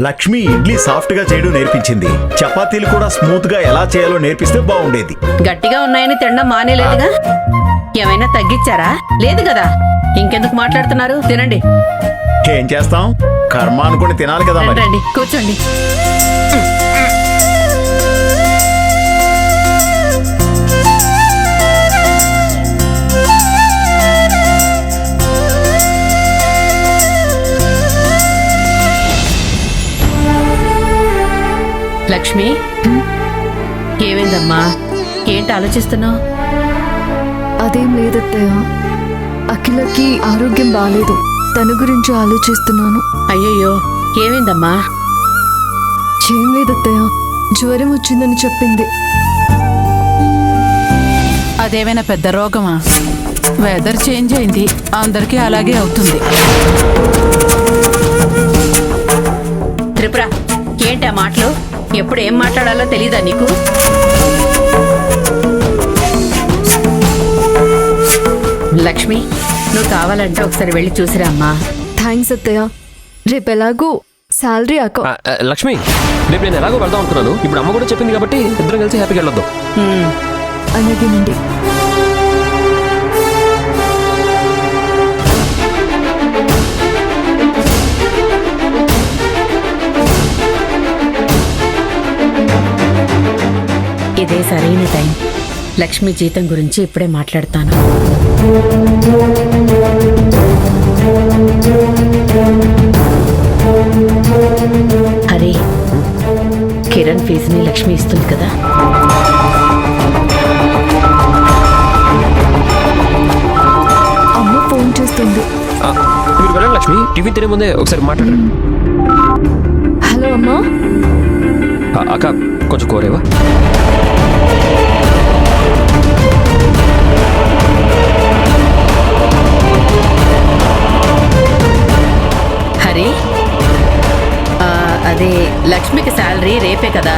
Lakshmi idli soft గా చేయడం నేర్పించింది. చపాతీలు కూడా స్మూత్ గా ఎలా చేయాలో నేర్పిస్తే బాగుండేది. గట్టిగా ఉన్నాయని తినడం మానేలేదుగా. ఏమైనా తగ్గించారా? లేదు కదా. ఇంకెందుకు మాట్లాడుతున్నారు? తినండి. ఏం చేస్తాం, కర్మ అనుకుని తినాలి కదా మరి. రండి కూర్చోండి. లక్ష్మి, ఏమైందమ్మా? ఏంటి ఆలోచిస్తున్నావు? అదేం లేదత్తయ్య, అఖిలకి ఆరోగ్యం బాలేదు, తన గురించి ఆలోచిస్తున్నాను. అయ్యయ్యో, ఏమైందమ్మా? ఏం లేదత్తయ్య, జ్వరం వచ్చిందని చెప్పింది. అదేమైనా పెద్ద రోగమా? వెదర్ చేంజ్ అయింది, అందరికీ అలాగే అవుతుంది. త్రిపుర, ఏంటి ఆ మాటలు? ఎప్పుడు ఏం మాట్లాడాలో తెలీదా నీకు? లక్ష్మి, నువ్వు కావాలంటే ఒకసారి వెళ్ళి చూసిరా అమ్మా. థ్యాంక్స్ అత్తయ్య, రేపు ఎలాగూ శాలరీ లక్ష్మి, రేపు నేను ఎలాగో వెళ్దాం అనుకున్నాను. ఇప్పుడు అమ్మ కూడా చెప్పింది కాబట్టి ఇద్దరం కలిసి హ్యాపీగా వెళ్ళొద్దాం. అలాగేనండి. ఇదే సరైన టైం. లక్ష్మి జీతం గురించి ఇప్పుడే మాట్లాడతాను. హరి, కిరణ్ ఫీజుని లక్ష్మి ఇస్తుంది కదా. అమ్మ ఫోన్ చేస్తుంది. మీరు వెళ్ళండి లక్ష్మి, టిఫిన్ తినే ముందే ఒకసారి మాట్లాడండి. హలో అమ్మా. అక్క, కొంచెం కోరేవా? హరి, అదే లక్ష్మికి శాలరీ రేపే కదా.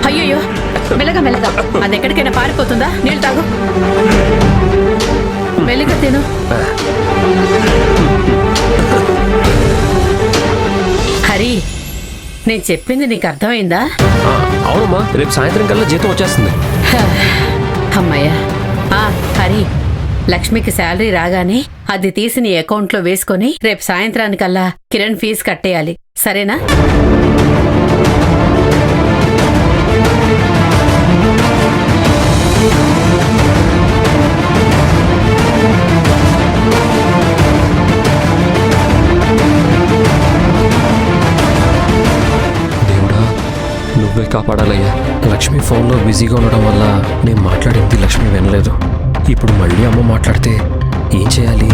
అయ్యయ్యో, మెల్లగా మెల్లగా. అది ఎక్కడికైనా పారిపోతుందా? నీళ్ళు తాగు. మెల్లగా తిను. హరి, నేను చెప్పింది నీకు అర్థమైందా? అవునమ్మా, రేపు సాయంత్రం కల్లా జీతం వచ్చేస్తుంది. అమ్మయ్యా. హరి, లక్ష్మికి శాలరీ రాగానే అది తీసి నీ అకౌంట్లో వేసుకొని రేపు సాయంత్రానికల్లా కిరణ్ ఫీజు కట్టేయాలి, సరేనా? దేవుడా, నువ్వే కాపాడాలయ్యా. లక్ష్మి ఫోన్లో బిజీగా ఉండడం వల్ల నేను మాట్లాడింది లక్ష్మి వినలేదు. ఇప్పుడు మళ్ళీ అమ్మ మాట్లాడితే ఏం చేయాలి?